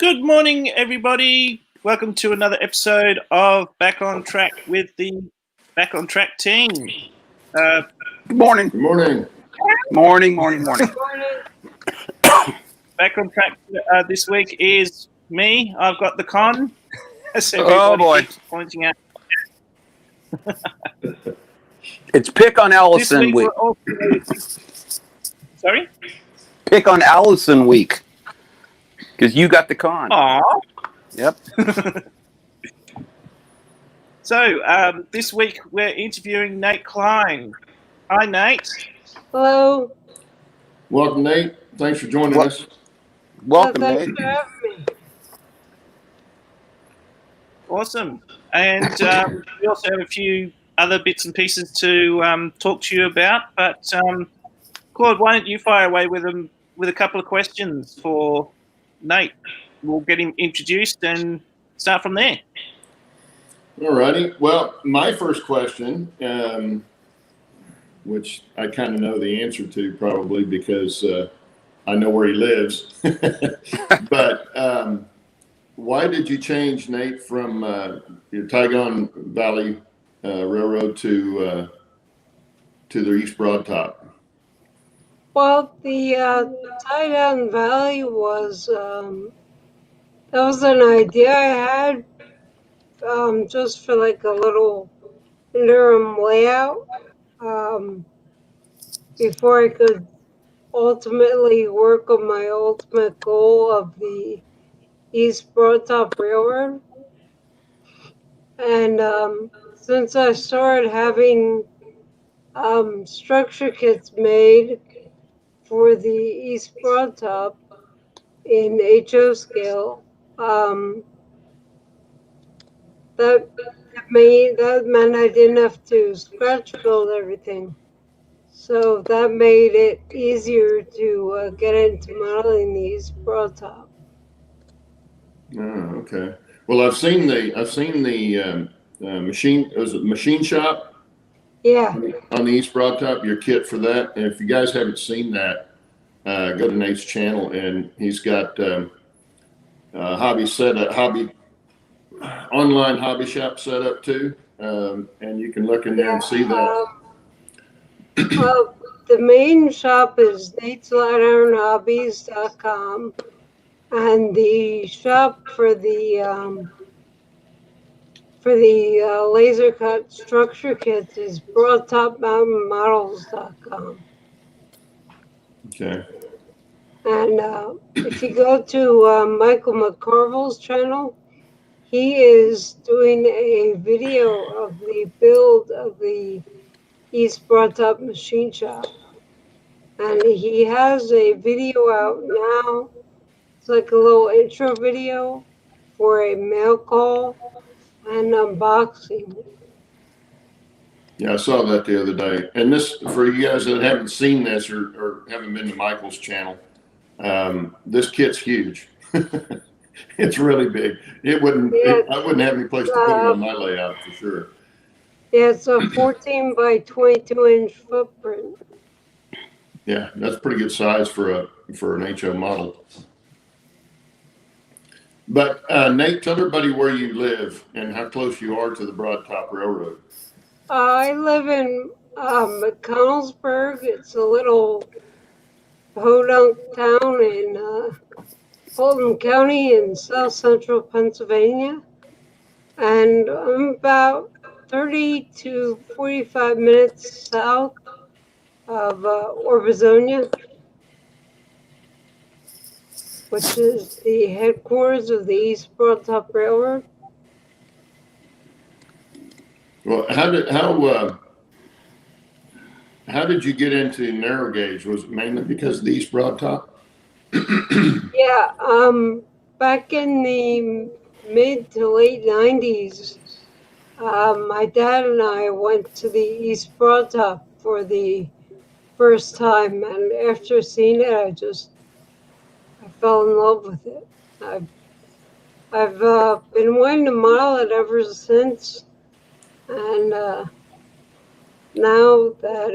Good morning, everybody. Welcome to another episode of Back on Track with the Back on Track team. Good morning. Good morning. Morning. Back on Track this week is me. I've got the con. Oh, boy. Keeps pointing out. It's Pick on Allison week. Sorry? Pick on Allison week. Because you got the con. Aww. Yep. So, this week we're interviewing Nate Kline. Hi, Nate. Hello. Welcome, Nate. Thanks for joining us. Welcome, Thanks Nate. for having me. Awesome. And we also have a few other bits and pieces to talk to you about. But, Claude, why don't you fire away with a couple of questions for Nate? We'll get him introduced and start from there. All righty. Well, my first question, which I kind of know the answer to probably because I know where he lives. But why did you change, Nate, from your Tygon Valley Railroad to the East Broad Top? Well, the Tygon Valley was that was an idea I had just for like a little interim layout before I could ultimately work on my ultimate goal of the East Broad Top Railroad. And since I started having structure kits made for the East Broad Top in HO scale, that meant I didn't have to scratch build everything. So that made it easier to get into modeling the East Broad Top. Oh, okay. Well, I've seen the machine. Was it machine shop? Yeah. On the East Broad Top, your kit for that. And if you guys haven't seen that, go to Nate's channel, and he's got online hobby shop set up too, and you can look in there and see that. The main shop is Nate's Light Iron Hobbies.com, and the shop for the laser cut structure kits is BroadTopMountainModels.com. Okay. And if you go to Michael McCarville's channel, he is doing a video of the build of the East Broad Top machine shop. And he has a video out now. It's like a little intro video for a mail call and unboxing. Yeah, I saw that the other day. And this, for you guys that haven't seen this or haven't been to Michael's channel, this kit's huge. It's really big. I wouldn't have any place to put it on my layout for sure. Yeah, it's a 14 by 22 inch footprint. Yeah, that's pretty good size for an HO model. But Nate, tell everybody where you live and how close you are to the Broad Top Railroad. I live in McConnellsburg. It's a little podunk town in Fulton County in south central Pennsylvania. And I'm about 30 to 45 minutes south of Orbizonia, which is the headquarters of the East Broad Top Railroad. Well, how did you get into Narragage? Was it mainly because of the East Broad Top? Yeah, back in the mid to late 90s, my dad and I went to the East Broad Top for the first time, and after seeing it, I fell in love with it. I've been wanting to model it ever since, and now that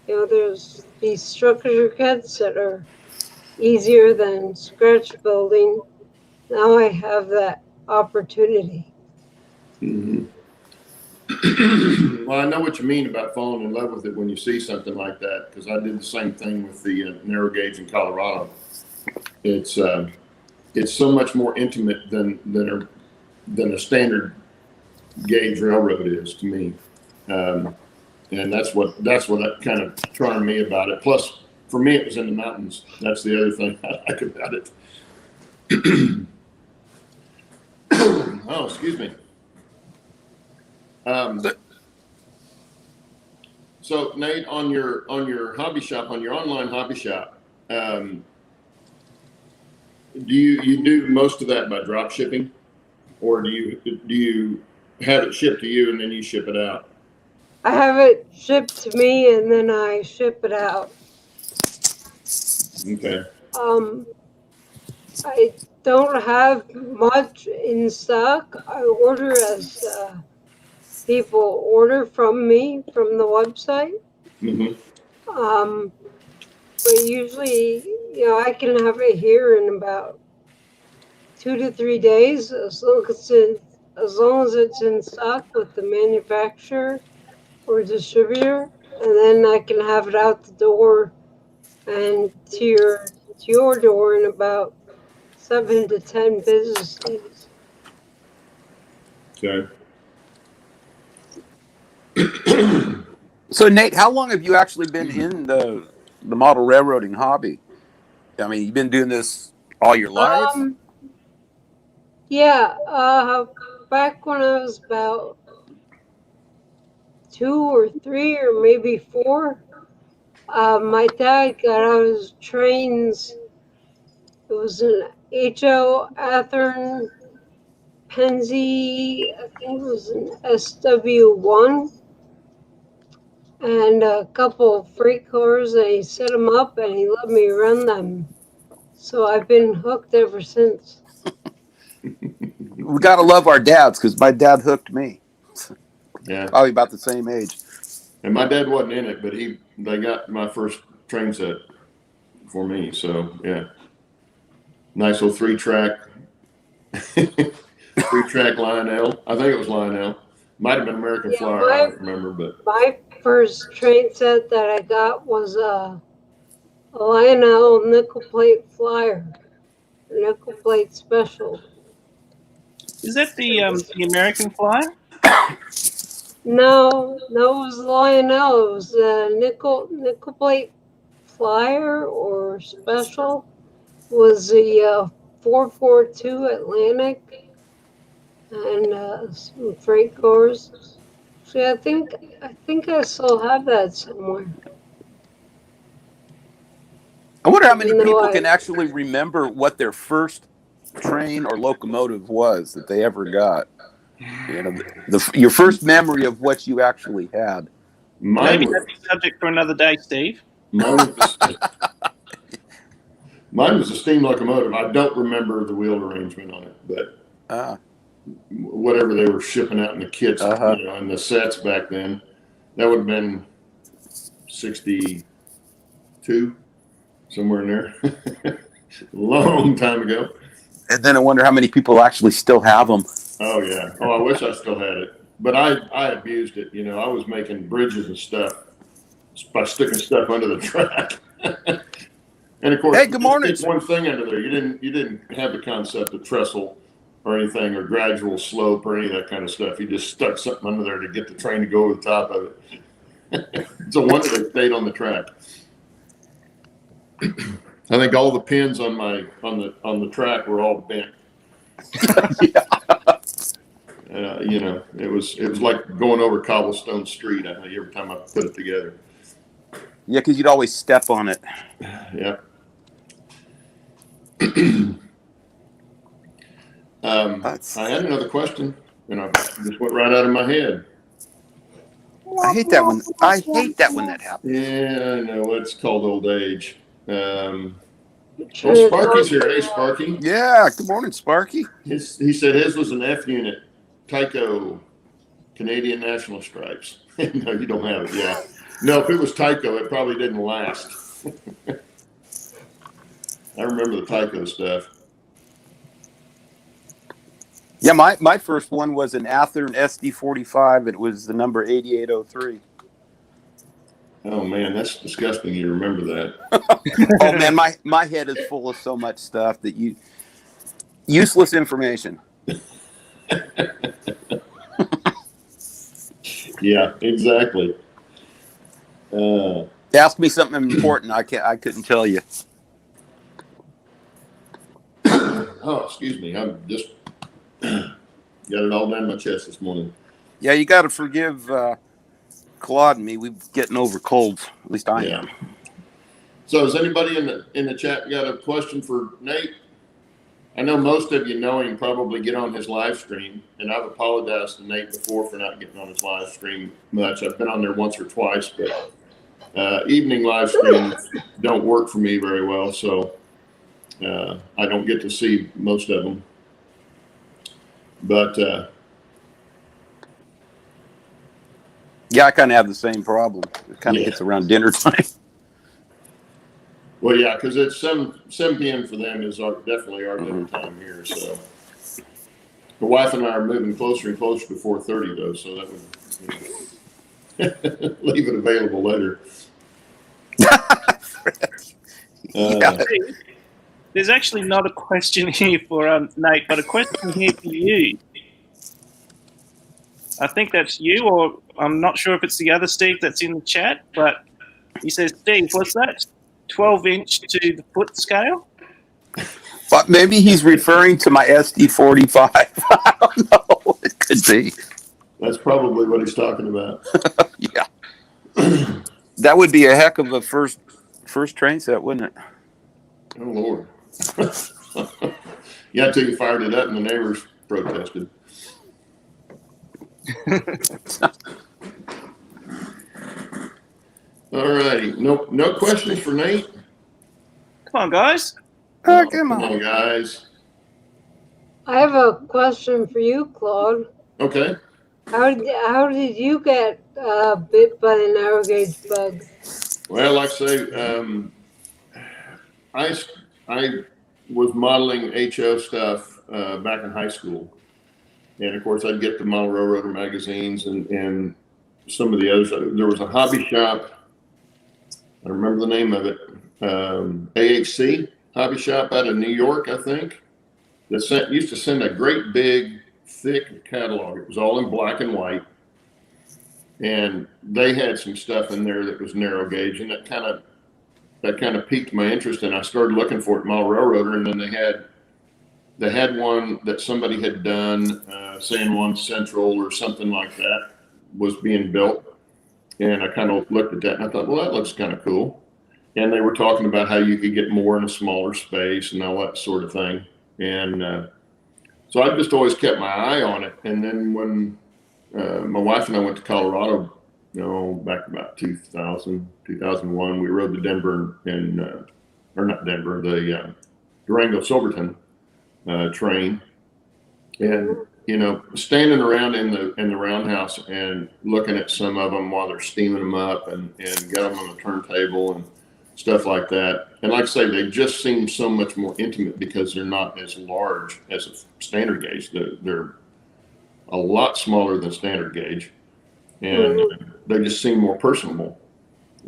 there's these structure kits that are easier than scratch building, now I have that opportunity. Mm-hmm. Well, I know what you mean about falling in love with it when you see something like that, because I did the same thing with the Narragage in Colorado. It's so much more intimate than a standard gauge railroad is to me, and that's what kind of charmed me about it. Plus, for me, it was in the mountains. That's the other thing I like about it. Oh, excuse me. So Nate, on your hobby shop, on your online hobby shop, do you do most of that by drop shipping, or do you have it shipped to you and then you ship it out? I have it shipped to me and then I ship it out. Okay. I don't have much in stock. I order as people order from me from the website. Mm-hmm. But usually, I can have it here in about 2 to 3 days, as long as it's in stock with the manufacturer or distributor, and then I can have it out the door and to your door in about 7 to 10 business days. Okay. So Nate, how long have you actually been in the model railroading hobby? I mean, you've been doing this all your life? Yeah, back when I was about 2 or 3 or maybe 4, my dad got out his trains. It was an HO Athearn Penzi, I think it was an SW1, and a couple of freight cars, and he set them up and he let me run them. So I've been hooked ever since. We got to love our dads, because my dad hooked me. Yeah. Probably about the same age. And my dad wasn't in it, but they got my first train set for me. So yeah, nice little 3-track, 3-track Lionel. I think it was Lionel. Might have been American Flyer. I don't remember, but my first train set that I got was a Lionel nickel plate flyer, nickel plate special. Is that the American Flyer? No, it was Lionel. It was a nickel plate flyer or special. Was the 442 Atlantic and some freight cars. See, I think I still have that somewhere. I wonder how many people can actually remember what their first train or locomotive was that they ever got. You know, your first memory of what you actually had. Maybe that's a subject for another day, Steve. Mine was a steam locomotive. I don't remember the wheel arrangement on it, but whatever they were shipping out in the kits, and the sets back then, that would have been 62, somewhere in there. Long time ago. And then I wonder how many people actually still have them. Oh yeah. Oh, I wish I still had it, but I abused it. I was making bridges and stuff by sticking stuff under the track. And of course, hey, good morning. It's one thing under there. You didn't have the concept of trestle or anything, or gradual slope or any of that kind of stuff. You just stuck something under there to get the train to go over the top of it. It's a wonder they stayed on the track. I think all the pins on the track were all bent. It was like going over cobblestone street. I think every time I put it together. Yeah, because you'd always step on it. Yeah. I had another question, and I just went right out of my head. I hate that when that happens. Yeah, I know. It's called old age. Sparky's here. Hey, Sparky. Yeah, good morning, Sparky. He said his was an F unit, Tyco, Canadian National Stripes. No, you don't have it. Yeah. No, if it was Tyco, it probably didn't last. I remember the Tyco stuff. Yeah, my first one was an Athearn SD45. It was the number 8803. Oh man, that's disgusting. You remember that? Oh man, my head is full of so much stuff that useless information. Yeah, exactly. Ask me something important. I couldn't tell you. Oh, excuse me. I'm just got it all down my chest this morning. Yeah, you got to forgive Claude and me. We're getting over colds. At least I am. So, has anybody in the chat got a question for Nate? I know most of you know him. Probably get on his live stream, and I've apologized to Nate before for not getting on his live stream much. I've been on there once or twice, but evening live streams don't work for me very well, so I don't get to see most of them. But yeah, I kind of have the same problem. It kind of gets around dinner time. Well, yeah, because it's 7 p.m. for them is definitely our dinner time here. So the wife and I are moving closer and closer to 4:30, though, so that would leave it available later. There's actually not a question here for Nate, but a question here for you. I think that's you, or I'm not sure if it's the other Steve that's in the chat, but he says, Steve, what's that? 12-inch to the foot scale? But maybe he's referring to my SD45. I don't know. It could be. That's probably what he's talking about. Yeah. That would be a heck of a first train set, wouldn't it? Oh, Lord. Yeah, until you fired it up and the neighbors protested. All righty. No questions for Nate? Come on, guys. Come on, guys. I have a question for you, Claude. Okay. How did you get bit by the Narragage bug? Well, like I say, I was modeling HO stuff back in high school. And of course, I'd get the Model Railroader magazines and some of the others. There was a hobby shop. I remember the name of it. AHC hobby shop out of New York, I think. That used to send a great big, thick catalog. It was all in black and white. And they had some stuff in there that was narrow gauge, and that kind of piqued my interest. And I started looking for it, Model Railroader, and then they had one that somebody had done, San Juan Central or something like that, was being built. And I kind of looked at that and I thought, well, that looks kind of cool. And they were talking about how you could get more in a smaller space and all that sort of thing. And so I've just always kept my eye on it. And then when my wife and I went to Colorado, back about 2001, we rode the Denver or not Denver, the Durango Silverton train, and standing around in the roundhouse and looking at some of them while they're steaming them up and get them on the turntable and stuff like that. And like I say, they just seem so much more intimate because they're not as large as a standard gauge. They're a lot smaller than standard gauge, and they just seem more personable.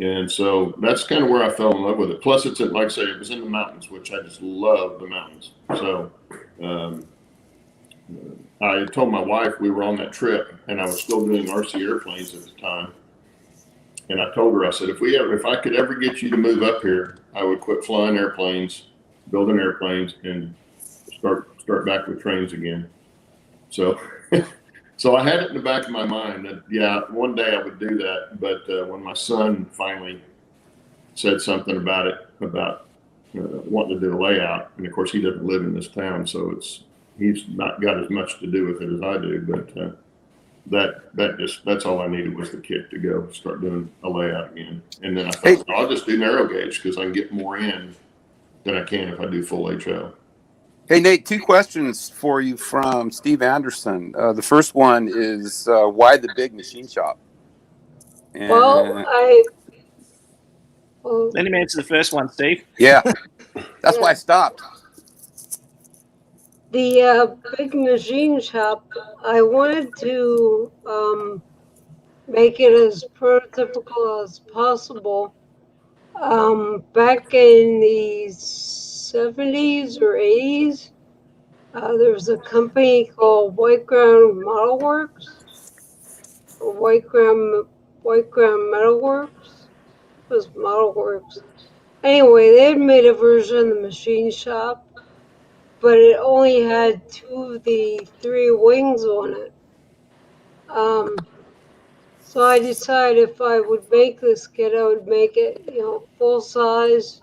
And so that's kind of where I fell in love with it. Plus, it's like I say, it was in the mountains, which I just love the mountains. So I told my wife we were on that trip, and I was still doing RC airplanes at the time. And I told her, I said, if I could ever get you to move up here, I would quit flying airplanes, building airplanes, and start back with trains again. So. So I had it in the back of my mind that, one day I would do that. But when my son finally said something about wanting to do a layout, and of course he doesn't live in this town, so he's not got as much to do with it as I do. But that's all I needed was the kick to go start doing a layout again. And then I thought, I'll just do narrow gauge because I can get more in than I can if I do full HO. Hey, Nate, 2 questions for you from Steve Anderson. The first one is, why the big machine shop? And, let him answer the first one, Steve. Yeah, that's why I stopped. The big machine shop, I wanted to make it as prototypical as possible. Back in the 70s or 80s, there was a company called White Ground Model Works, or White Ground Metal Works. It was Model Works. Anyway, they had made a version of the machine shop, but it only had 2 of the 3 wings on it. So I decided if I would make this kit, I would make it, full size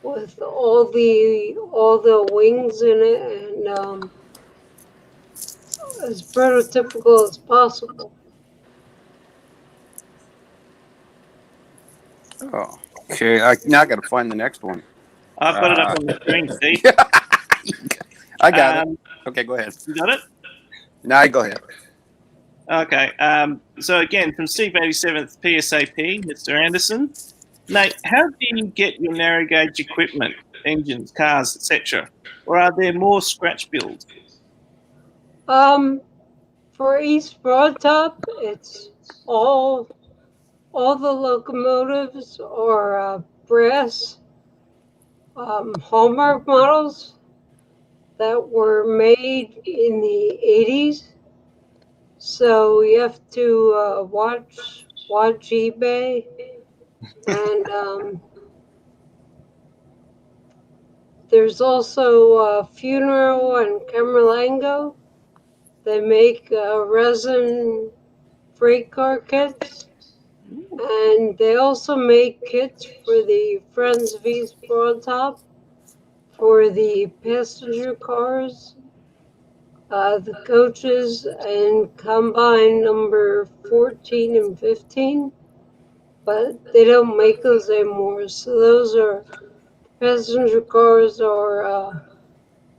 with all the wings in it, and as prototypical as possible. Oh, okay. Now I got to find the next one. I've got it up on the screen, Steve. I got it. Okay, go ahead. You got it? No, go ahead. Okay. So again, from Steve 87th PSAP, Mr. Anderson. Nate, how do you get your narrow gauge equipment, engines, cars, etc.? Or are there more scratch builds? For East Broadtop, it's all the locomotives are brass Hallmark models that were made in the 80s. So you have to watch eBay, and there's also Funeral and Camerlengo. They make resin freight car kits, and they also make kits for the Friends of East Broadtop for the passenger cars, the coaches, and combine number 14 and 15. But they don't make those anymore. So those are passenger cars, or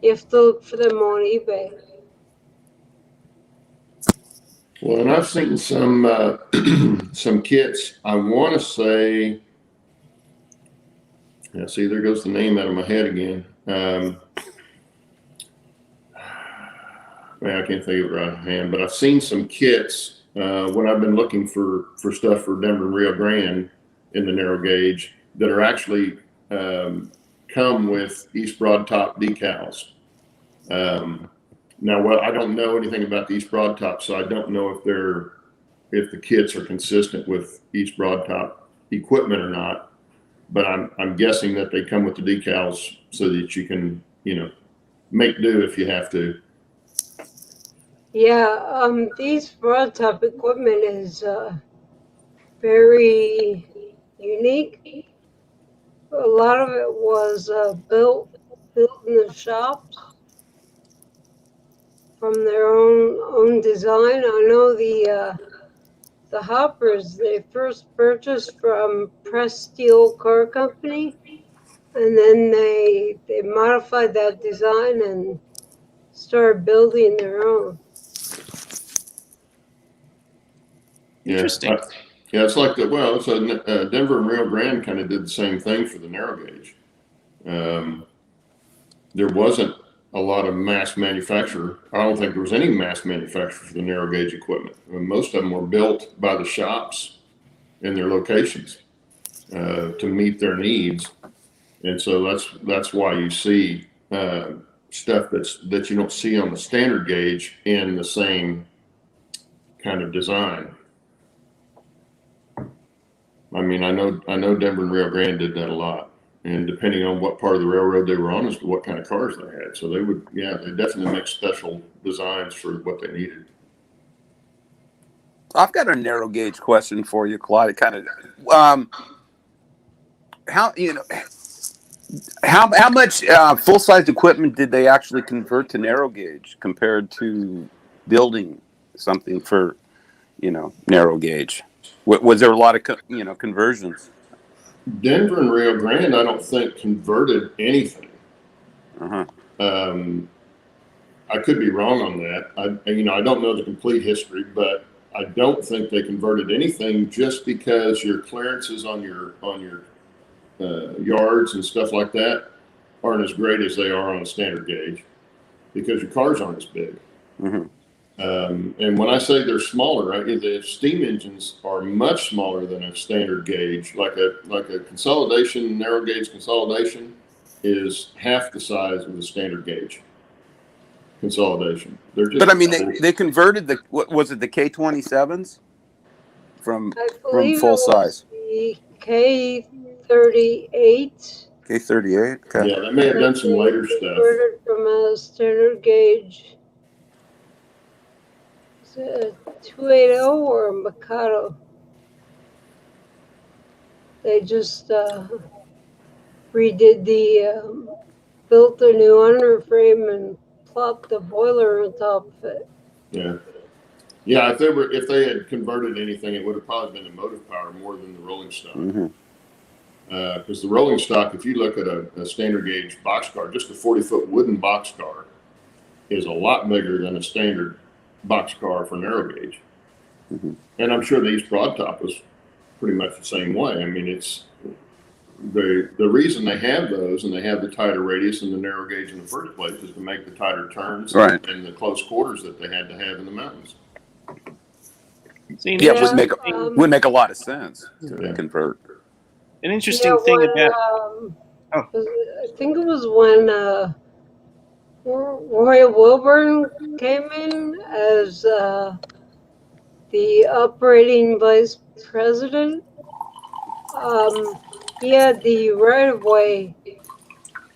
you have to look for them on eBay. Well, and I've seen some some kits. I want to say, yeah, see, there goes the name out of my head again. Man, I can't think of it right hand, but I've seen some kits when I've been looking for stuff for Denver and Rio Grande in the narrow gauge that are actually come with East Broadtop decals. Now, well, I don't know anything about the East Broadtop, so I don't know if the kits are consistent with East Broadtop equipment or not. But I'm guessing that they come with the decals so that you can, make do if you have to. Yeah, these Broadtop equipment is very unique. A lot of it was built in the shops from their own design. I know the hoppers they first purchased from Press Steel Car Company, and then they modified that design and started building their own. Interesting. Yeah, it's like Denver and Rio Grande kind of did the same thing for the narrow gauge. There wasn't a lot of mass manufacture. I don't think there was any mass manufacture for the narrow gauge equipment. I mean, most of them were built by the shops in their locations to meet their needs, and so that's why you see stuff that you don't see on the standard gauge in the same kind of design. I mean, I know Denver and Rio Grande did that a lot, and depending on what part of the railroad they were on as to what kind of cars they had. So they definitely make special designs for what they needed. I've got a narrow gauge question for you, Claude. It kind of, how much full size equipment did they actually convert to narrow gauge compared to building something for, narrow gauge? Was there a lot of conversions? Denver and Rio Grande, I don't think converted anything. Uh-huh. I could be wrong on that. I don't know the complete history, but I don't think they converted anything just because your clearances on your yards and stuff like that aren't as great as they are on a standard gauge. because your cars aren't as big. Mm-hmm. And when I say they're smaller, right, the steam engines are much smaller than a standard gauge. Like a consolidation, narrow gauge consolidation is half the size of a standard gauge consolidation. They're just, But I mean, they converted the, what was it, the K27s from I believe full it was size? the K38. K38. Okay. yeah, they may have done some later stuff. Converted from a standard gauge. Is it a 280 or a Mikado? They just redid built a new underframe and plopped the boiler on top of it. Yeah. Yeah, if they had converted anything, it would have probably been the motive power more than the rolling stock. Mm-hmm. Because the rolling stock, if you look at a standard gauge boxcar, just a 40-foot wooden boxcar is a lot bigger than a standard boxcar for narrow gauge. Mm-hmm. And I'm sure the East Broad Top was pretty much the same way. I mean, it's the reason they have those and they have the tighter radius and the narrow gauge in the first place is to make the tighter turns Right. and the close quarters that they had to have in the mountains. See, Yeah, it an would make a lot of sense to Yeah. convert. interesting thing about I think it was when Roy Wilburn came in as the operating vice president. He had the right of way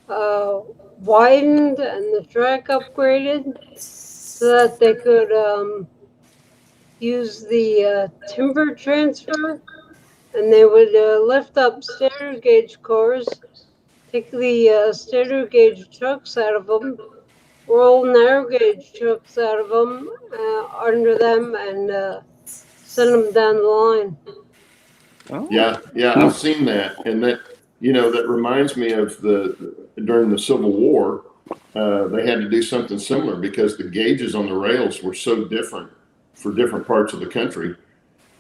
widened and the track upgraded so that they could use the timber transfer, and they would lift up standard gauge cars, take the standard gauge trucks out of them, roll narrow gauge trucks out of them, under them, and send them down the line. Oh. Yeah, I've seen that, and that that reminds me of during the Civil War, they had to do something similar because the gauges on the rails were so different for different parts of the country,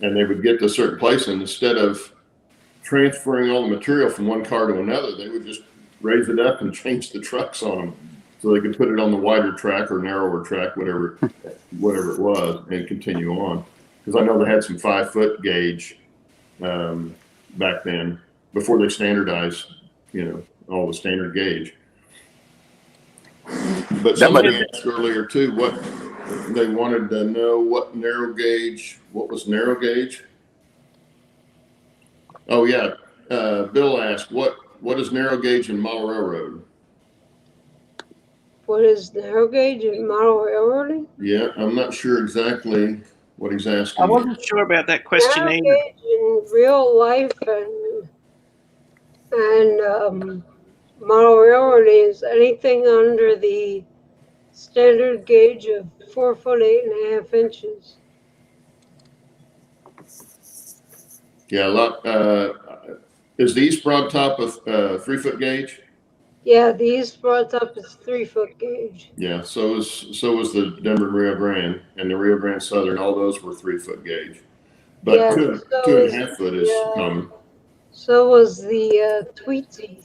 and they would get to a certain place, and instead of transferring all the material from one car to another, they would just raise it up and change the trucks on them so they could put it on the wider track or narrower track, whatever it was, and continue on. Because I know they had some 5-foot gauge back then before they standardized, all the standard gauge. But somebody asked earlier too, what they wanted to know what was narrow gauge? Oh yeah, Bill asked what is narrow gauge in model railroad? What is narrow gauge in model railroading? Yeah, I'm not sure exactly what he's asking. I wasn't sure about that question narrow either. Gauge in real life and model railroading is anything under the standard gauge of 4 foot 8.5 inches. Yeah, a lot. Is the East Broad Top a 3-foot gauge? Yeah, the East Broad Top is 3 foot gauge. Yeah, so was the Denver and Rio Grande, and the Rio Grande Southern. All those were 3-foot gauge, but Yeah, 2.5 foot is common. So was the Tweetsie.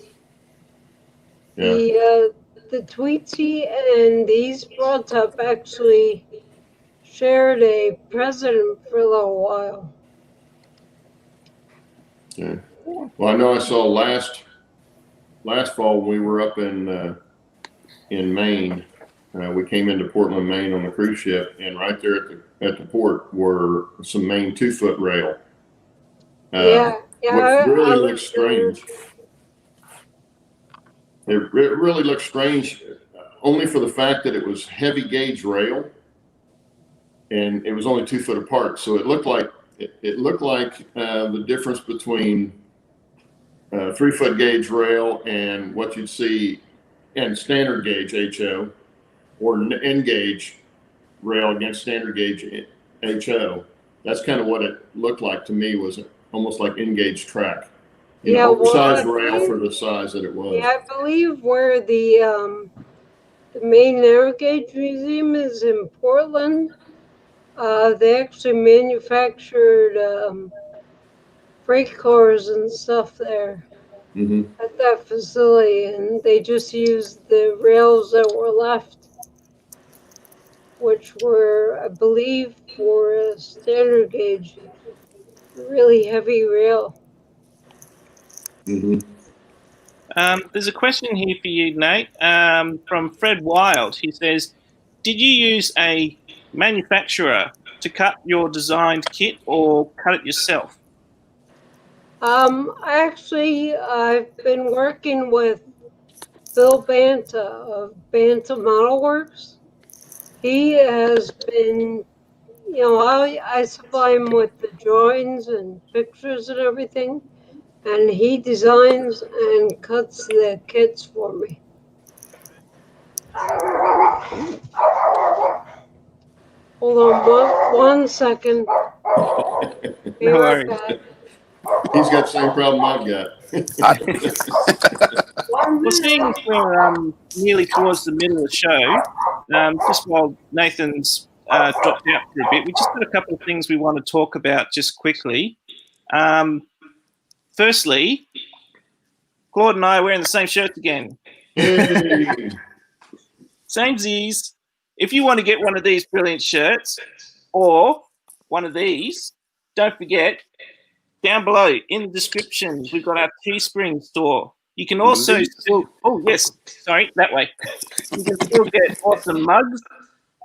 Yeah. The Tweetsie and the East Broad Top actually shared a president for a little while. Yeah. Well, I know I saw last fall when we were up in Maine. We came into Portland, Maine on the cruise ship, and right there at the port were some Maine 2-foot rail. Yeah, Which really looks strange. It really looked strange, only for the fact that it was heavy gauge rail, and it was only 2 foot apart. So it looked like the difference between 3-foot gauge rail and what you'd see in standard gauge HO, or N gauge rail against standard gauge HO. That's kind of what it looked like to me. Was almost like N gauge track. Oversized rail for the size that it was. Yeah, I believe where the main narrow gauge museum is in Portland. They actually manufactured freight cars and stuff there at that facility, and they just used the rails that were left which were, I believe, for a standard gauge, really heavy rail. Mhm. There's a question here for you, Nate, from Fred Wild. He says, did you use a manufacturer to cut your designed kit or cut it yourself? I've been working with Bill Banta of Banta Model Works. He has been, I supply him with the drawings and pictures and everything, and he designs and cuts the kits for me. Hold on one second. Be No right worries. back. He's got the same problem I've got. Well, seeing as we're nearly towards the middle of the show, just while Nathan's dropped out for a bit, we just got a couple of things we want to talk about just quickly. Firstly, Claude and I are wearing the same shirts again. Hey. Samesies. If you want to get one of these brilliant shirts or one of these, don't forget, down below in the description, we've got our Teespring store. You can also still, oh yes, sorry, that way. You can still get awesome mugs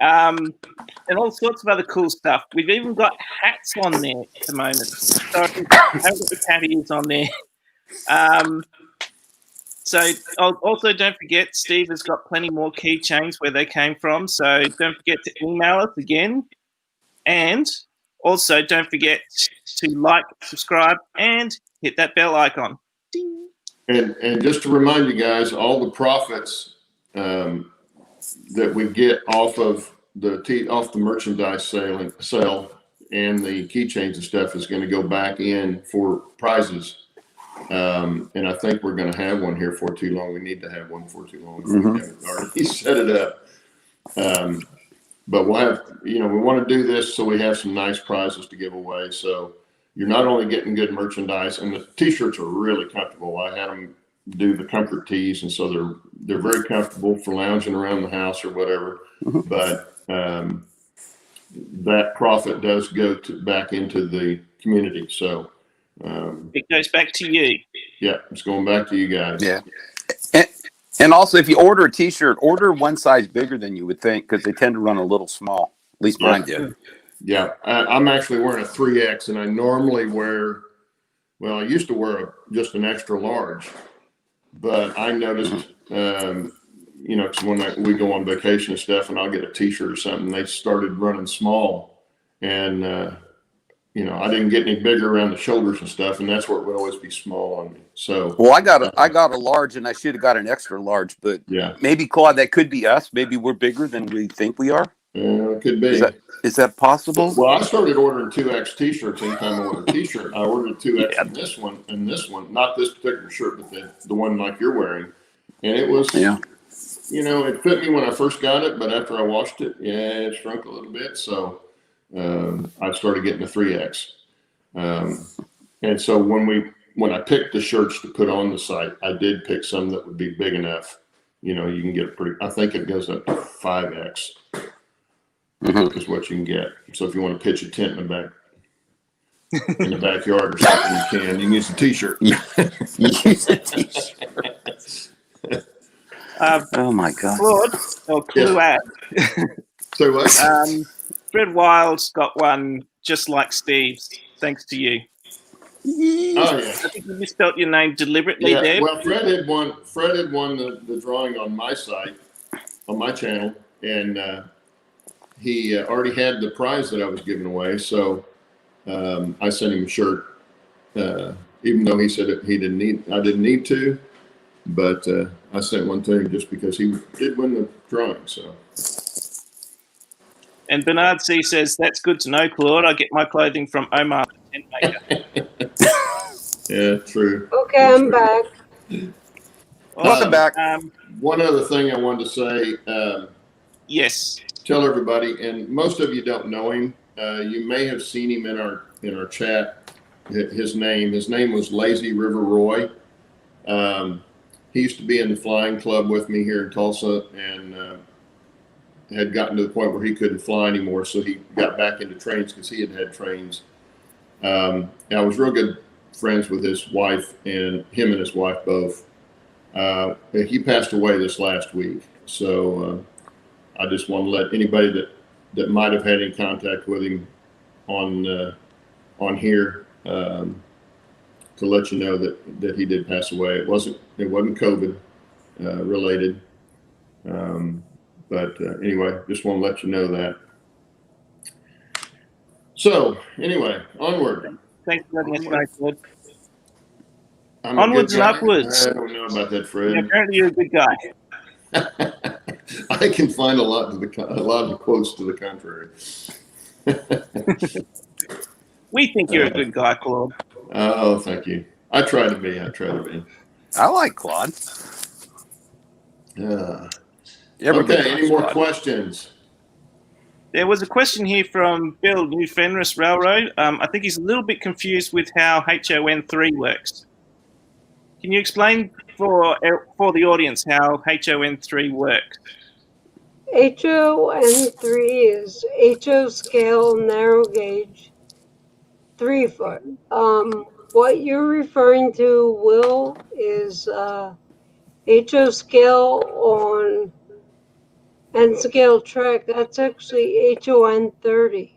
and all sorts of other cool stuff. We've even got hats on there at the moment. So I haven't got the patties on there. So also don't forget, Steve has got plenty more keychains where they came from. So don't forget to email us again. And also don't forget to like, subscribe, and hit that bell icon. Ding. And just to remind you guys, all the profits that we get off of the merchandise sale and the keychains and stuff is going to go back in for prizes. And I think we're going to have one here for too long. We need to have one for too long. We haven't already set it up. But we'll have, we want to do this so we have some nice prizes to give away. So you're not only getting good merchandise, and the t-shirts are really comfortable. I had them do the comfort tees, and so they're very comfortable for lounging around the house or whatever. But that profit does go back into the community. So it goes back to you. Yeah, it's going back to you guys. Yeah. And also, if you order a t-shirt, order one size bigger than you would think, because they tend to run a little small. At least mine did. Yeah, I'm actually wearing a 3X, and I normally wear, I used to wear just an extra large, but I noticed, because when we go on vacation and stuff, and I'll get a t-shirt or something, they started running small, and I didn't get any bigger around the shoulders and stuff, and that's where it would always be small on me. So, well, I got a large, and I should have got an extra large, but yeah, maybe Claude, that could be us. Maybe we're bigger than we think we are. It could be. Is that possible? Well, I started ordering 2X t-shirts anytime I ordered a t-shirt. I ordered 2X in this one and this one, not this particular shirt, but the one like you're wearing. And it was, it fit me when I first got it, but after I washed it, it shrunk a little bit. So I started getting a 3X. And so when I picked the shirts to put on the site, I did pick some that would be big enough. You can get I think it goes up to 5X. Is what you can get. So if you want to pitch a tent in the backyard or something, you can. You can use a t-shirt. Use a t-shirt. Oh my God. Claude, or Cluad. So what? Fred Wild's got one just like Steve's, thanks to you. Oh yeah. I think you misspelled your name deliberately there. Well, Fred had won the drawing on my site, on my channel, and he already had the prize that I was giving away. So I sent him a shirt, even though he said I didn't need to, but I sent one to him just because he did win the drawing. So. And Bernard C says, that's good to know, Claude. I get my clothing from Omar, the tent maker. Yeah, true. Okay, I'm back. Welcome back. One other thing I wanted to say. Yes. Tell everybody, and most of you don't know him. You may have seen him in our chat. His name was Lazy River Roy. He used to be in the flying club with me here in Tulsa, and had gotten to the point where he couldn't fly anymore, so he got back into trains because he had trains. And I was real good friends with his wife, and him and his wife both. He passed away this last week, so I just want to let anybody that might have had any contact with him on here to let you know that he did pass away. It wasn't COVID related, but anyway, just want to let you know that. So anyway, onward. Thanks for letting us know, Claude. I'm a Onwards good and guy. upwards. I don't know about that, Fred. Yeah, apparently you're a good guy. I can find a lot of quotes to the contrary. We think you're a good guy, Claude. Oh, thank you. I try to be. I like Claude. Okay, any more questions? There was a question here from Bill, New Fenris Railroad. I think he's a little bit confused with how HOn3 works. Can you explain for the audience how HOn3 works? HOn3 is HO scale narrow gauge 3 foot. What you're referring to, Will, is HO scale on N scale track. That's actually HOn30.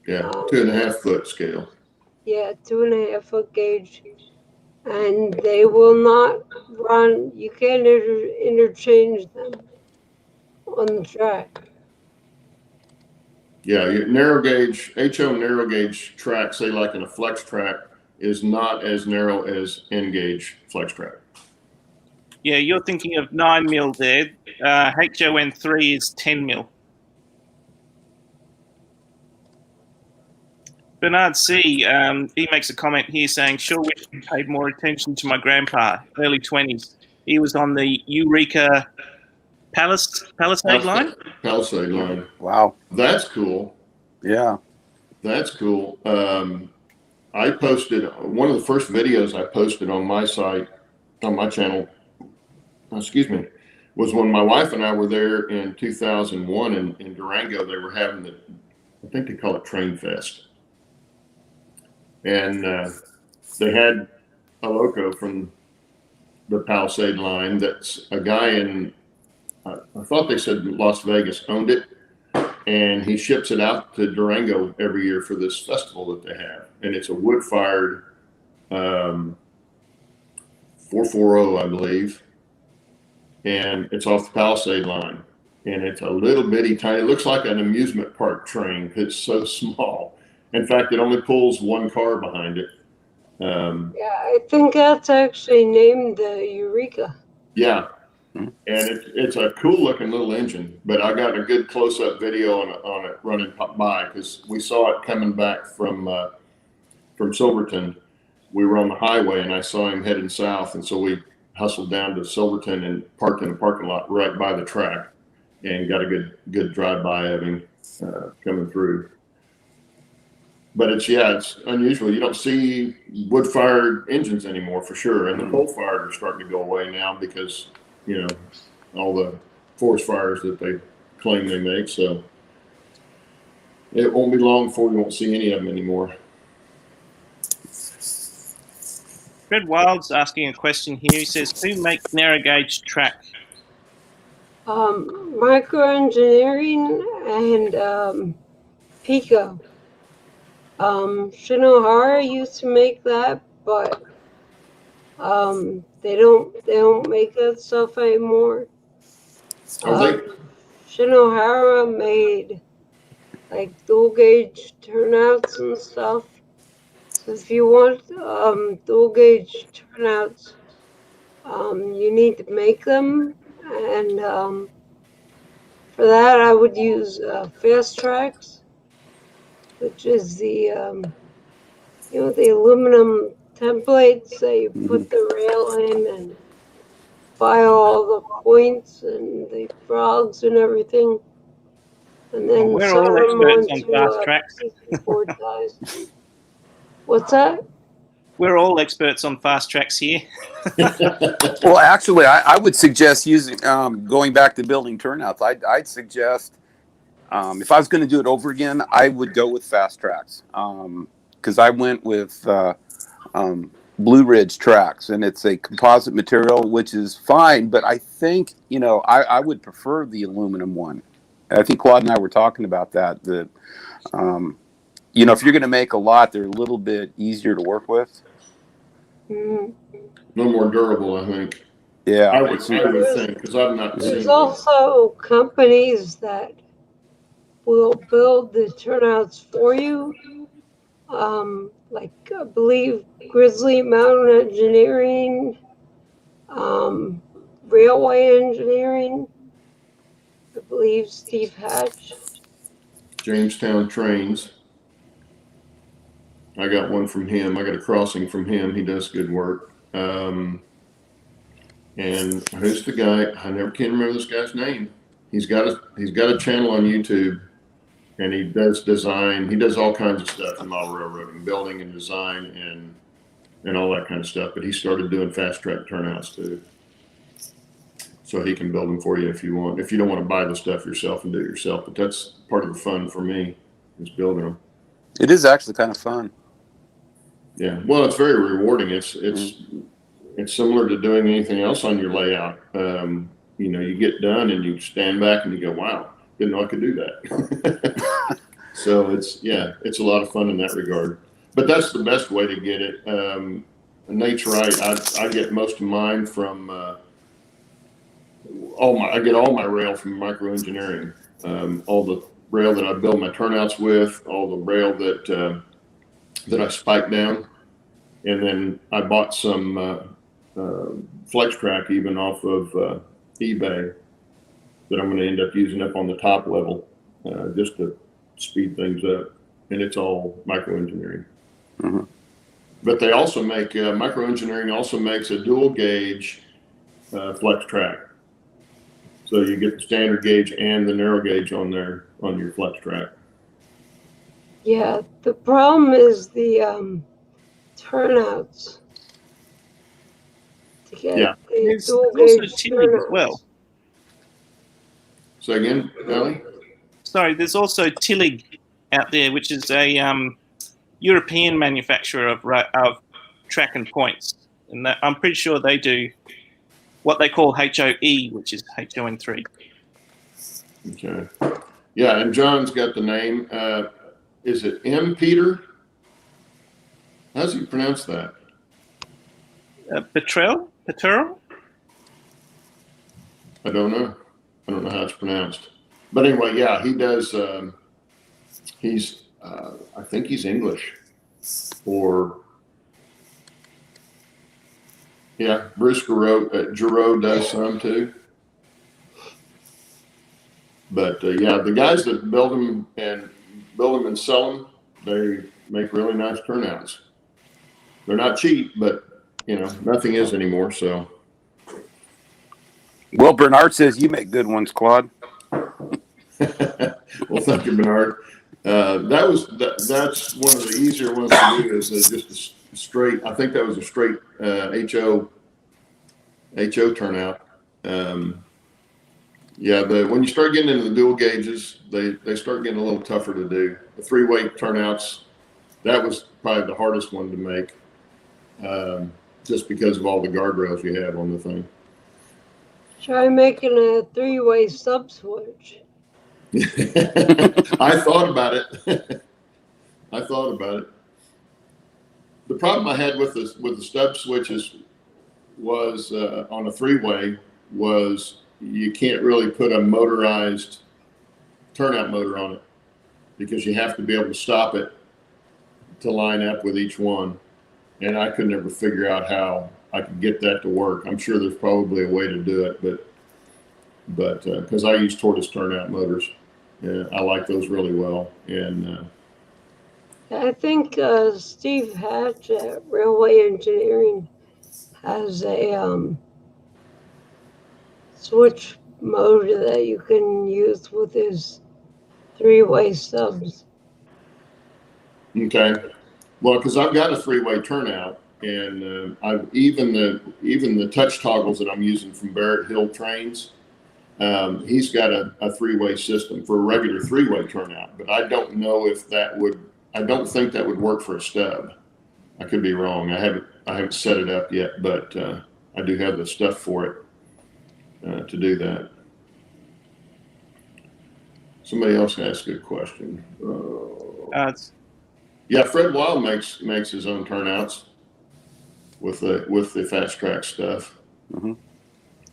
Yeah, 2.5 foot scale. Yeah, 2.5 foot gauge. And they will not run, you can't interchange them on the track. Yeah, your narrow gauge, HO narrow gauge track, say like in a flex track, is not as narrow as N gauge flex track. Yeah, you're thinking of 9 mil there. HOn3 is 10 mil. Bernard C, he makes a comment here saying, sure wish I paid more attention to my grandpa, early 20s. He was on the Eureka Palisade line? Palisade line. Wow. That's cool. Yeah. That's cool. I posted, one of the first videos I posted on my site, on my channel, was when my wife and I were there in 2001 in Durango. They were having I think they call it Train Fest. And they had a loco from the Palisade line that's a guy in, I thought they said Las Vegas owned it, and he ships it out to Durango every year for this festival that they have. And it's a wood-fired 440, I believe, and it's off the Palisade line. And it's a little bitty tiny, it looks like an amusement park train. It's so small. In fact, it only pulls one car behind it. Yeah, I think that's actually named the Eureka. Yeah, and it's a cool looking little engine, but I got a good close-up video on it running by, because we saw it coming back from Silverton. We were on the highway and I saw him heading south, and so we hustled down to Silverton and parked in a parking lot right by the track and got a good drive-by of him coming through. But it's unusual. You don't see wood-fired engines anymore, for sure, and the coal-fired are starting to go away now because, all the forest fires that they claim they make. So it won't be long before we won't see any of them anymore. Fred Wild's asking a question here. He says, who makes Narragage track? Microengineering and Pico. Shinohara used to make that, but they don't make that stuff anymore. Shinohara made like dual gauge turnouts and stuff. So if you want dual gauge turnouts, you need to make them, and for that I would use Fast Tracks, which is the the aluminum templates that you put the rail in and file all the points and the frogs and everything, and then we're all experts on Fast Tracks. What's that? we're all experts on fast tracks here. Well, actually, I would suggest using going back to building turnouts. I'd suggest if I was going to do it over again, I would go with fast tracks because I went with Blue Ridge tracks, and it's a composite material, which is fine. But I think I would prefer the aluminum one. I think Claude and I were talking about that. That if you're going to make a lot, they're a little bit easier to work with. Mm. A little more durable, I think. Yeah, I would think, because I've not seen There's also companies that will build the turnouts for you. Like I believe Grizzly Mountain Engineering, Railway Engineering, I believe Steve Hatch. Jamestown Trains. I got one from him. I got a crossing from him. He does good work. And who's the guy? I never can remember this guy's name. He's got a channel on YouTube, and he does design. He does all kinds of stuff in model railroading, building and design, and all that kind of stuff. But he started doing fast track turnouts too, so he can build them for you if you want. If you don't want to buy the stuff yourself and do it yourself, but that's part of the fun for me is building them. it is actually kind of fun. Yeah, well, it's very rewarding. It's similar to doing anything else on your layout. You get done and you stand back and you go, "Wow, didn't know I could do that." So it's a lot of fun in that regard. But that's the best way to get it. Nate's right. I get most of mine from I get all my rail from Microengineering. All the rail that I build my turnouts with, all the rail that I spike down, and then I bought some flex track even off of eBay that I'm going to end up using up on the top level just to speed things up, and it's all Microengineering. Mm-hmm. But they also make Microengineering also makes a dual gauge flex track, so you get the standard gauge and the narrow gauge on your flex track. Yeah, the problem is the turnouts. To get the There's dual also gauge Tilly as turnouts. well. So again, Ally? Sorry, there's also Tillig out there, which is a European manufacturer of track and points, and I'm pretty sure they do what they call HOE, which is HOn3. Okay. Yeah, and John's got the name. Is it M. Peter? How's he pronounce that? Petrel? I don't know. I don't know how it's pronounced. But anyway, yeah, he does. I think he's English. Bruce Giroux does some too. But the guys that build them and sell them, they make really nice turnouts. They're not cheap, but nothing is anymore. So. Well, Bernard says you make good ones, Claude. Well, thank you, Bernard. That's one of the easier ones to do. Is just a straight. I think that was a straight HO turnout. When you start getting into the dual gauges, they start getting a little tougher to do. The three-way turnouts, that was probably the hardest one to make, just because of all the guardrails you have on the thing. Try making a three-way sub switch. I thought about it. The problem I had with the stub switches was on a three-way was you can't really put a motorized turnout motor on it because you have to be able to stop it to line up with each one. And I could never figure out how I could get that to work. I'm sure there's probably a way to do it, but because I use tortoise turnout motors, I like those really well. And I think Steve Hatch at Railway Engineering has a switch motor that you can use with his three-way subs. okay, well, because I've got a three-way turnout, and I've even the touch toggles that I'm using from Barrett Hill Trains. He's got a three-way system for a regular three-way turnout, but I don't know if that would. I don't think that would work for a stub. I could be wrong. I haven't set it up yet, but I do have the stuff for it to do that. Somebody else asked a good question. Yeah, Fred Wild makes his own turnouts with the fast track stuff. Mm-hmm.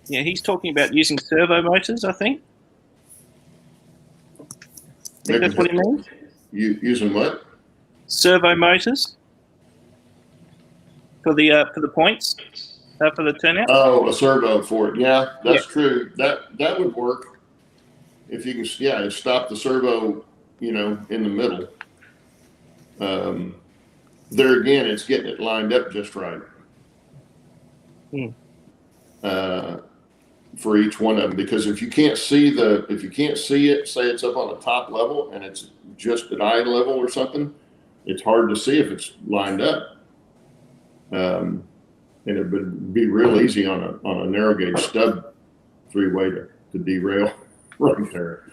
Yeah, he's talking about using servo motors, I think. That's what he means. Using what? Servo motors for the points for the turnout. Oh, a servo for it. Yeah, that's true. That would work if you can. Yeah, stop the servo, in the middle. There again, it's getting it lined up just right. For each one of them, because if you can't see it, say it's up on the top level and it's just at eye level or something, it's hard to see if it's lined up. And it would be real easy on a narrow gauge stub three-way to derail right there.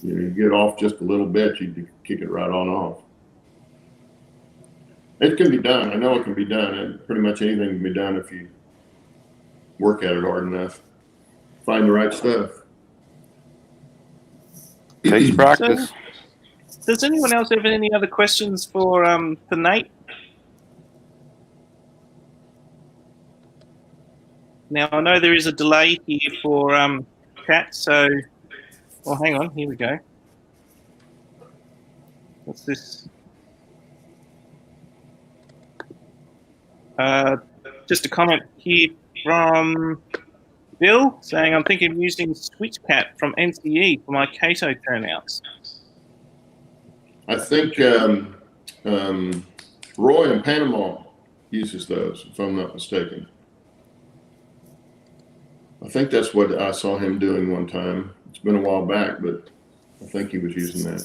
You get off just a little bit, you kick it right on off. It can be done. I know it can be done, and pretty much anything can be done if you work at it hard enough. Find the right stuff. Takes practice. So, does anyone else have any other questions for Nate? Now I know there is a delay here for chat, so hang on. Here we go. What's this? Just a comment here from Bill saying, I'm thinking of using SwitchCat from NCE for my Cato turnouts. I think Roy in Panama uses those, if I'm not mistaken. I think that's what I saw him doing one time. It's been a while back, but I think he was using that.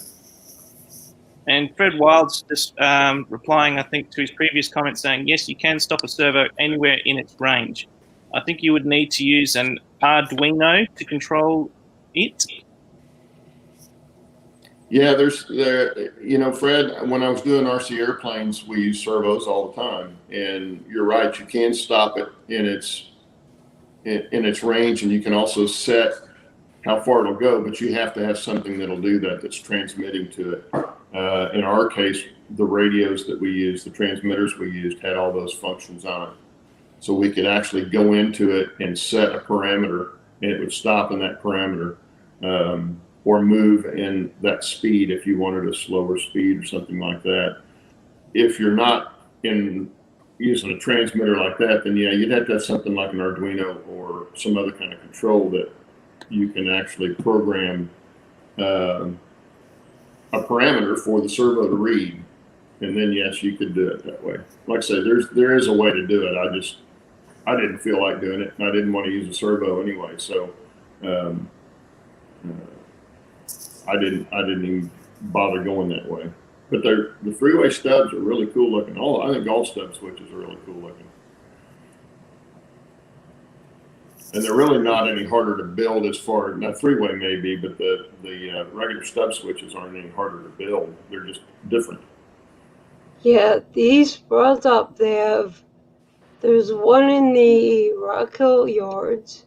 And Fred Wild's just replying, I think, to his previous comment saying, yes, you can stop a servo anywhere in its range. I think you would need to use an Arduino to control it. Yeah, Fred, when I was doing RC airplanes, we use servos all the time. And you're right, you can stop it in its range, and you can also set how far it'll go, but you have to have something that'll do that, that's transmitting to it. In our case, the radios that we used, the transmitters we used, had all those functions on it. So we could actually go into it and set a parameter, and it would stop in that parameter, or move in that speed if you wanted a slower speed or something like that. If you're not using a transmitter like that, then yeah, you'd have to have something like an Arduino or some other kind of control that you can actually program a parameter for the servo to read, and then yes, you could do it that way. Like I say, there is a way to do it. I didn't feel like doing it, and I didn't want to use a servo anyway, so I didn't even bother going that way. But the three-way stubs are really cool looking. I think all stub switches are really cool looking. And they're really not any harder to build as far, now three-way may be, but the regular stub switches aren't any harder to build. They're just different. Yeah, these brought up, there's one in the Rock Hill Yards,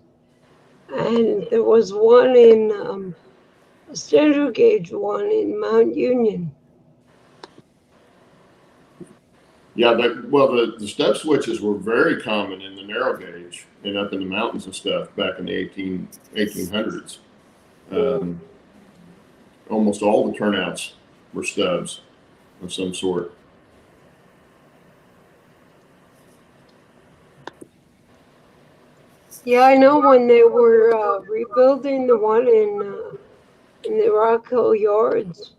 and there was one in a standard gauge one in Mount Union. Yeah, the stub switches were very common in the narrow gauge and up in the mountains and stuff back in the 1800s. Almost all the turnouts were stubs of some sort. Yeah, I know when they were rebuilding the one in the Rock Hill Yards,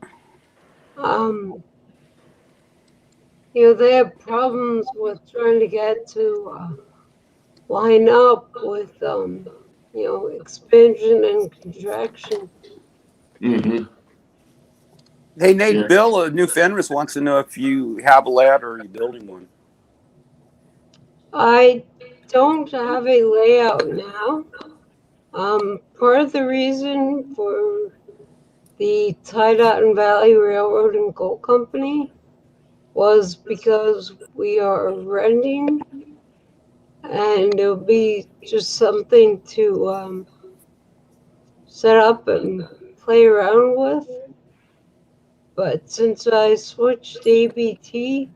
they had problems with trying to get to line up with, expansion and contraction. Mm-hmm. Hey, Nate, Yeah. Bill, New Fenris wants to know if you have a ladder or are you building one? I don't have a layout now. Part of the reason for the Tidot Valley Railroad and Coal Company was because we are renting, and it'll be just something to set up and play around with. But since I switched to ABT,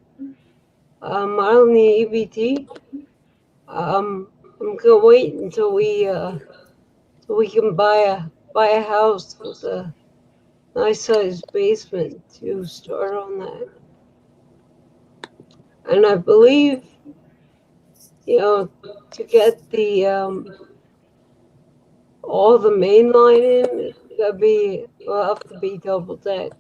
model the ABT, I'm gonna wait until we can buy a house with a nice sized basement to start on that. And I believe, to get the all the main line in, will have to be double deck.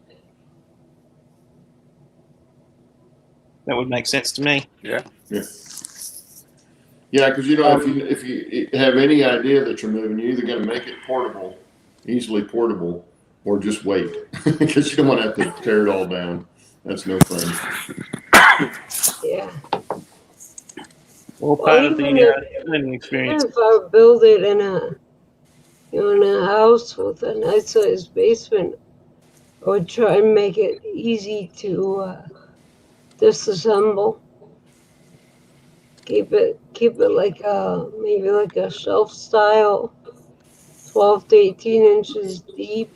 That would make sense to me. Yeah. Yeah, because if you have any idea that you're moving, you're either going to make it portable, easily portable, or just wait because you don't want to have to tear it all down. That's no fun. Yeah. All part of the learning experience. Even if I build it in a house with a nice sized basement, I would try and make it easy to disassemble. Keep it like maybe like a shelf style, 12 to 18 inches deep,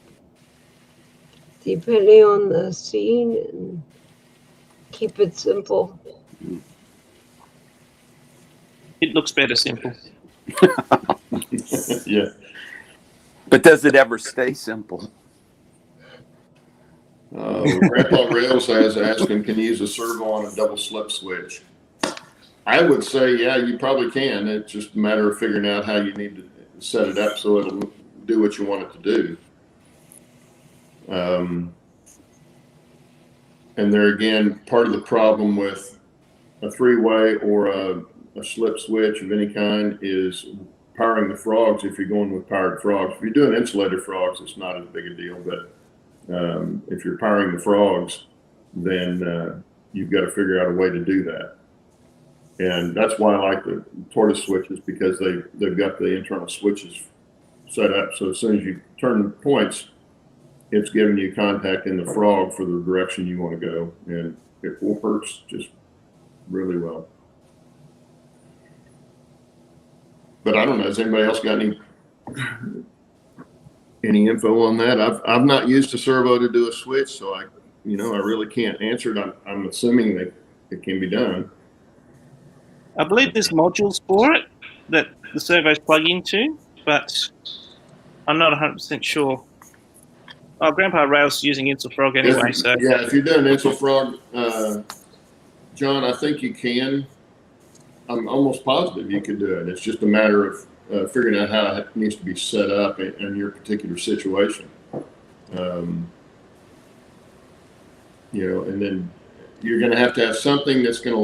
depending on the scene, and keep it simple. It looks better simple. Yeah. But does it ever stay simple? Grandpa Rails is asking, can you use a servo on a double slip switch? I would say, yeah, you probably can. It's just a matter of figuring out how you need to set it up so it'll do what you want it to do. And there again, part of the problem with a three-way or a slip switch of any kind is powering the frogs. If you're going with powered frogs, if you're doing insulated frogs, it's not as big a deal. But if you're powering the frogs, then you've got to figure out a way to do that. And that's why I like the tortoise switches, because they've got the internal switches set up. So as soon as you turn the points, it's giving you contact in the frog for the direction you want to go. And it works just really well. But I don't know, has anybody else got any info on that? I've not used a servo to do a switch, so I really can't answer it. I'm assuming that it can be done. I believe there's modules for it that the servos plug into, but I'm not 100% sure. Oh, Grandpa Rail's using InsulFrog anyway, so. Yeah, if you're doing InsulFrog, John, I think you can. I'm almost positive you could do it. It's just a matter of figuring out how it needs to be set up in your particular situation. And then you're going to have something that's going to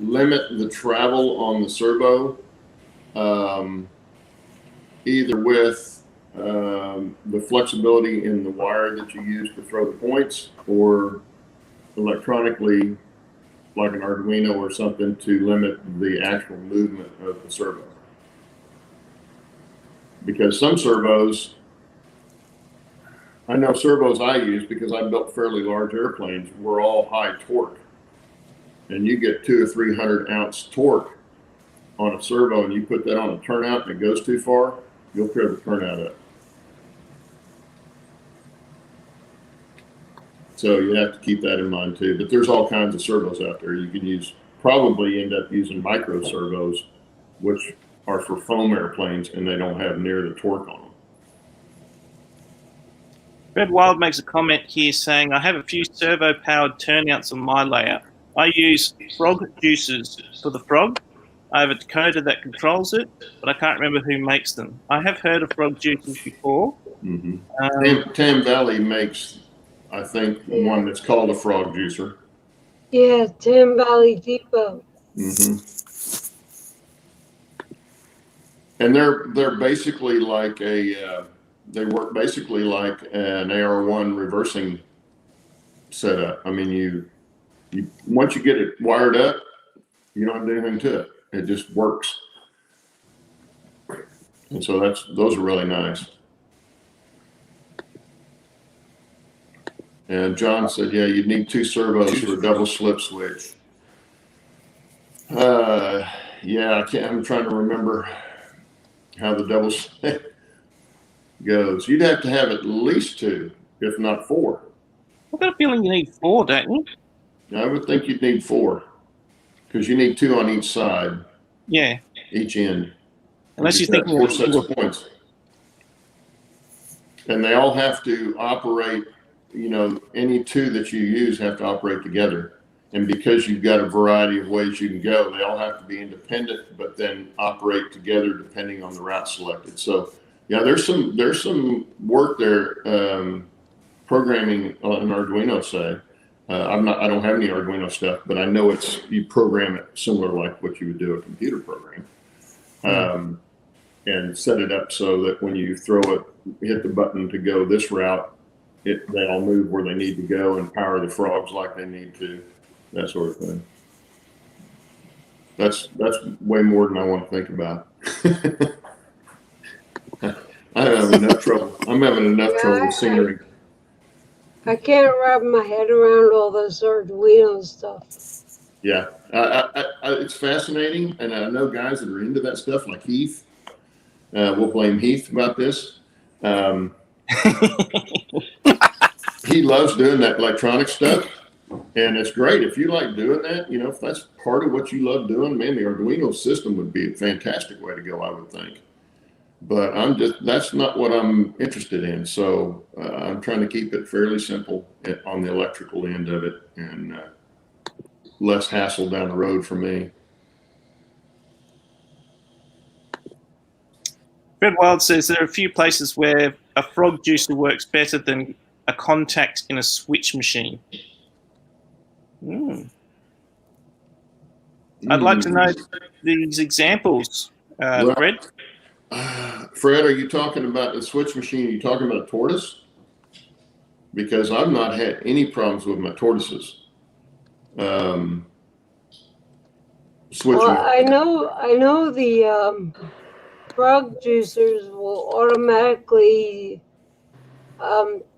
limit the travel on the servo, either with the flexibility in the wire that you use to throw the points, or electronically, like an Arduino or something, to limit the actual movement of the servo. Because some servos, I know servos I use because I built fairly large airplanes, were all high torque. And you get 200 or 300 ounce torque on a servo, and you put that on a turnout and it goes too far, you'll tear the turnout up. So you have to keep that in mind too. But there's all kinds of servos out there. You can probably end up using micro servos, which are for foam airplanes, and they don't have near the torque on them. Red Wild makes a comment here saying, I have a few servo-powered turnouts on my layout. I use frog juicers for the frog. I have a decoder that controls it, but I can't remember who makes them. I have heard of frog juicers before. Mm-hmm. Tam Valley makes, I think, one that's called a frog juicer. Yeah, Tam Valley Depot. Mm-hmm. And they're basically like they work basically like an AR1 reversing setup. I mean, you once you get it wired up, you don't have to do anything to it. It just works. And so those are really nice. And John said, yeah, you'd need 2 servos for a double slip switch. Yeah, I'm trying to remember how the double slip goes. You'd have to have at least 2, if not 4. I've got a feeling you need 4, don't you? I would think you'd need 4, because you need 2 on each side. Yeah. Each end. Unless you're thinking 4 sets of points. And they all have to operate, any 2 that you use have to operate together. And because you've got a variety of ways you can go, they all have to be independent, but then operate together depending on the route selected. So yeah, there's some work there, programming on Arduino, say. I don't have any Arduino stuff, but I know you program it similar like what you would do a computer program. And set it up so that when you hit the button to go this route, they all move where they need to go and power the frogs like they need to, that sort of thing. That's way more than I want to think about. I'm having enough trouble. With scenery. I can't wrap my head around all this Arduino stuff. Yeah, it's fascinating, and I know guys that are into that stuff, like Heath. We'll blame Heath about this. He loves doing that electronic stuff, and it's great. If you like doing that, if that's part of what you love doing, man, the Arduino system would be a fantastic way to go, I would think. But that's not what I'm interested in. So I'm trying to keep it fairly simple on the electrical end of it, and less hassle down the road for me. Fred Wild says there are a few places where a frog juicer works better than a contact in a switch machine. I'd like to know these examples, Fred. Fred, are you talking about the switch machine? Are you talking about a tortoise? Because I've not had any problems with my tortoises. I know the frog juicers will automatically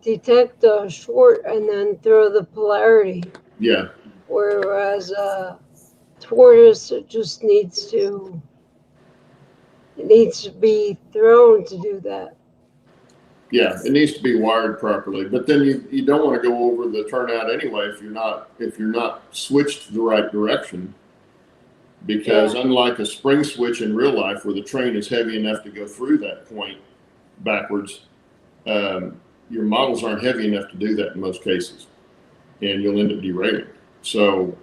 detect a short and then throw the polarity. Yeah. Whereas a tortoise, it just needs to be thrown to do that. Yeah, it needs to be wired properly. But then you don't want to go over the turnout anyway if you're not switched the right direction. Because unlike a spring switch in real life where the train is heavy enough to go through that point backwards, your models aren't heavy enough to do that in most cases, and you'll end up derailing. So,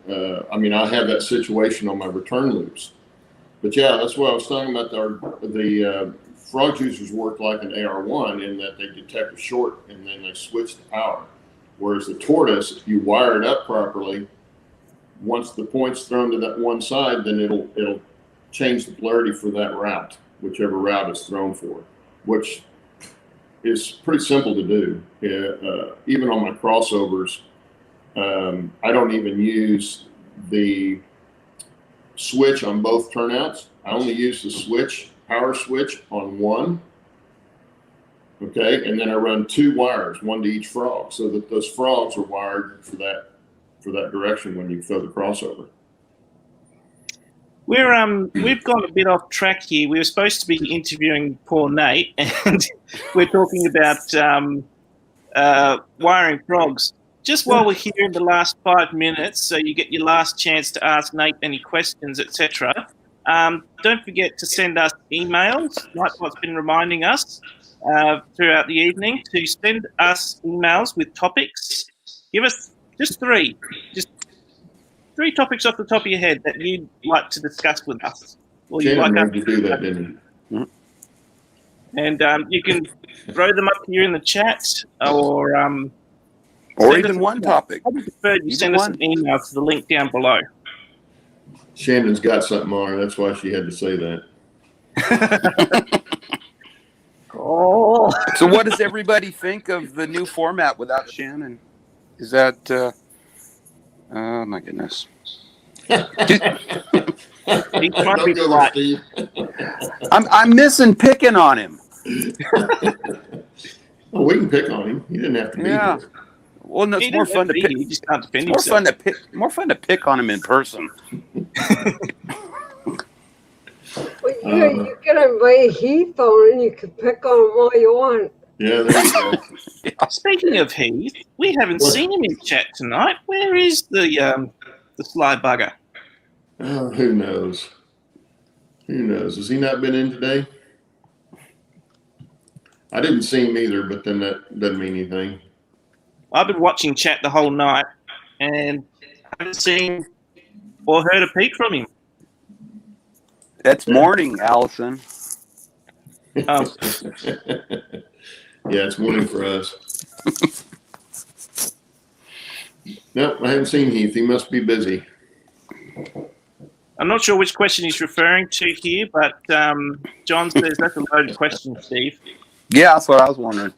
I have that situation on my return loops. But yeah, that's what I was talking about. The frog juicers work like an AR1 in that they detect a short and then they switch the power. Whereas the tortoise, if you wire it up properly, once the point's thrown to that one side, then it'll change the polarity for that route, whichever route it's thrown for, which is pretty simple to do. Even on my crossovers, I don't even use the switch on both turnouts. I only use the power switch on one. Okay, and then I run 2 wires, 1 to each frog, so that those frogs are wired for that direction when you throw the crossover. We've gone a bit off track here. We were supposed to be interviewing poor Nate, and we're talking about wiring frogs. Just while we're here in the last 5 minutes, so you get your last chance to ask Nate any questions, etc. Don't forget to send us emails, like what's been reminding us throughout the evening, to send us emails with topics. Give us just 3 topics off the top of your head that you'd like to discuss with us. Or you'd like us to do that, didn't you? And you can throw them up here in the chat, or even one topic. I would prefer you send us an email to the link down below. Shannon's got something on her. That's why she had to say that. Oh. So what does everybody think of the new format without Shannon? Is that, oh my goodness. He's trying to be Don't go there, polite. Steve. I'm missing picking on him. Well, we can pick on him. He didn't have to be Yeah. here. Well, no, He it's more doesn't fun to have pick. be, he just can't defend More himself. fun to pick on him in person. Well, you can invite Heath on and you can pick on him all you want. Yeah, there you go. Speaking of Heath, we haven't What? seen him in chat tonight. Where is the sly bugger? Oh, who knows? Who knows? Has he not been in today? I didn't see him either, but then that doesn't mean anything. I've been watching chat the whole night and haven't seen or heard a peep from him. That's morning, Allison. Oh, Yeah, it's morning for us. Nope, I haven't seen Heath. He must be busy. I'm not sure which question he's referring to here, but John says that's a loaded question, Steve. Yeah, that's what I was wondering.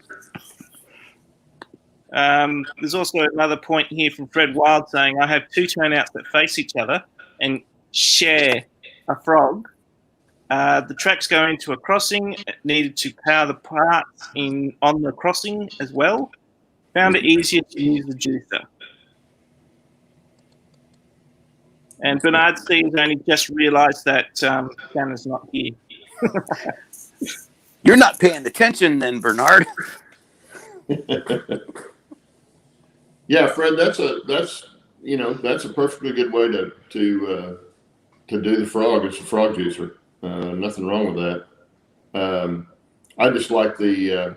There's also another point here from Fred Wild saying, I have two turnouts that face each other and share a frog. The tracks go into a crossing. It needed to power the parts on the crossing as well. Found it easier to use the juicer. And Bernard C has only just realised that Shannon's not here. You're not paying attention then, Bernard. Yeah, Fred, that's a perfectly good way to do the frog. It's a frog juicer. Nothing wrong with that. I just like the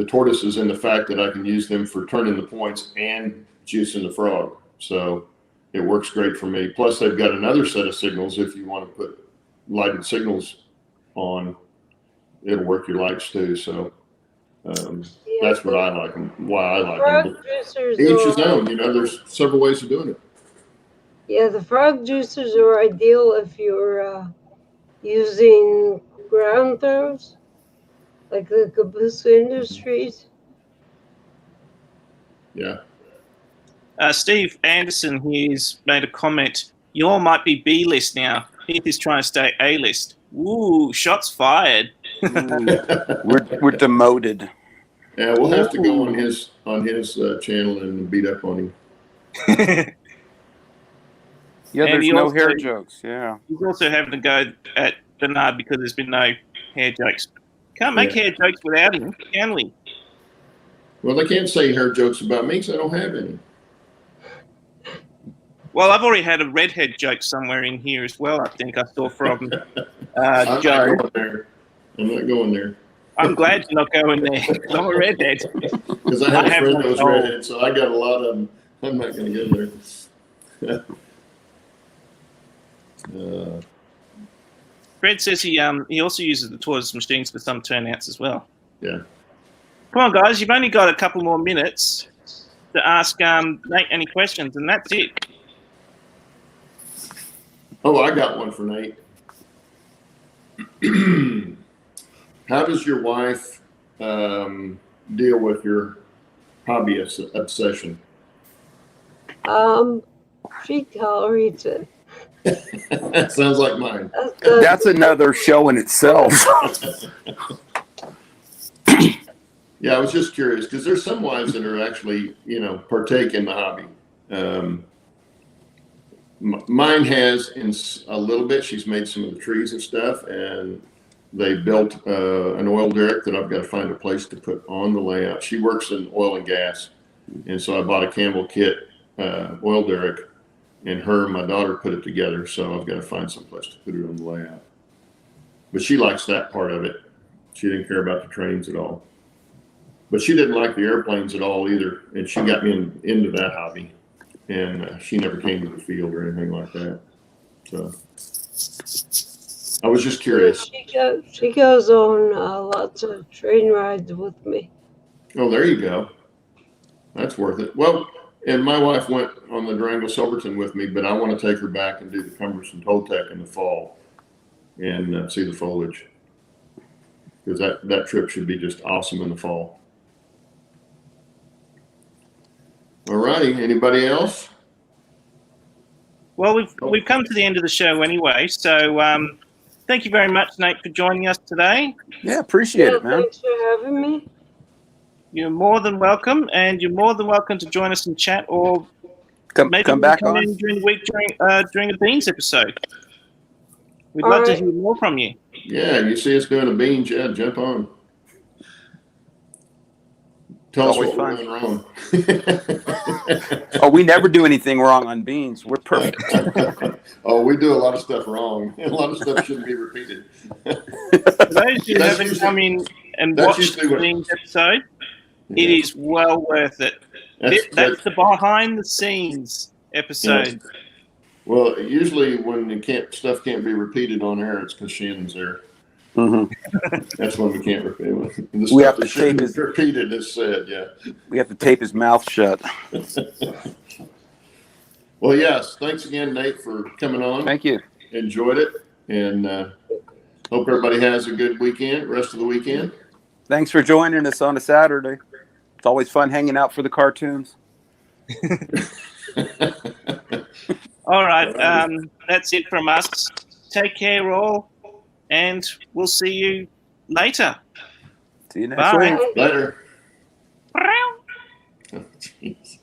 tortoises and the fact that I can use them for turning the points and juicing the frog. So it works great for me. Plus, they've got another set of signals. If you want to put lighted signals on, it'll work your lights too. So that's what I like them. Why I like them. Each his own. There's several ways of doing it. Yeah, the frog juicers are ideal if you're using ground throws, like the Caboose Industries. Yeah. Steve Anderson here's made a comment. You all might be B list now. Heath is trying to stay A list. Ooh, shots fired. We're demoted. Yeah, we'll have to go on his channel and beat up on him. Yeah, And there's he no also- hair jokes. Yeah. He's also having to go at Bernard because there's been no hair jokes. Can't make hair jokes without him, can we? Well, they can't say hair jokes about me because I don't have any. Well, I've already had a redhead joke somewhere in here as well, I think I saw from I'm Joe. not going there. I'm not going there. I'm glad you're not going there. 'Cause I'm a redhead. Because I have a friend that was no- redhead, so I got a lot of them. I'm not going to go there. Fred says he also uses the tortoise machines for some turnouts as well. Yeah. Come on, guys. You've only got a couple more minutes to ask Nate any questions, and that's it. Oh, I got one for Nate. How does your wife deal with your hobby obsession? She tolerates it. Sounds like mine. That's another show in itself. Yeah, I was just curious because there's some wives that are actually, partake in the hobby. Mine has in a little bit. She's made some of the trees and stuff, and they built an oil derrick that I've got to find a place to put on the layout. She works in oil and gas, and so I bought a Campbell kit oil derrick, and her and my daughter put it together. So I've got to find some place to put it on the layout. But she likes that part of it. She didn't care about the trains at all. But she didn't like the airplanes at all either, and she got me into that hobby. And she never came to the field or anything like that. So I was just curious. She goes on lots of train rides with me. Oh, there you go. That's worth it. Well, and my wife went on the Durango Silverton with me, but I want to take her back and do the Cumberson Toltec in the fall and see the foliage. Because that trip should be just awesome in the fall. All righty. Anybody else? Well, we've come to the end of the show anyway, so thank you very much, Nate, for joining us today. Yeah, appreciate it, man. Thanks for having me. You're more than welcome, and you're more than welcome to join us in chat, or maybe Come back come on in during the week during a Beans episode. We'd All love to right. hear more from you. Yeah, you see us doing a beans, yeah, jump on. Tell us Always what we're fun. doing wrong. Oh, we never do anything wrong on Beans. We're perfect. Oh, we do a lot of stuff wrong. A lot of stuff shouldn't be repeated. For those who That's haven't usually- come in and that's watched usually the what- Beans episode, it Yeah. is well worth it. That's the behind the scenes episode. Well, usually when stuff can't be repeated on air, it's because Shannon's there. Mm-hmm. That's when we can't repeat it. The We stuff have to that shouldn't tape be repeated is said, yeah. We have to tape his mouth shut. Well, yes. Thanks again, Nate, for coming on. Thank you. Enjoyed it, and hope everybody has a good weekend, rest of the weekend. Thanks for joining us on a Saturday. It's always fun hanging out for the cartoons. All right, that's it from us. Take care, all, and we'll see you later. See you next Bye. week. Later. Meow. Oh, jeez.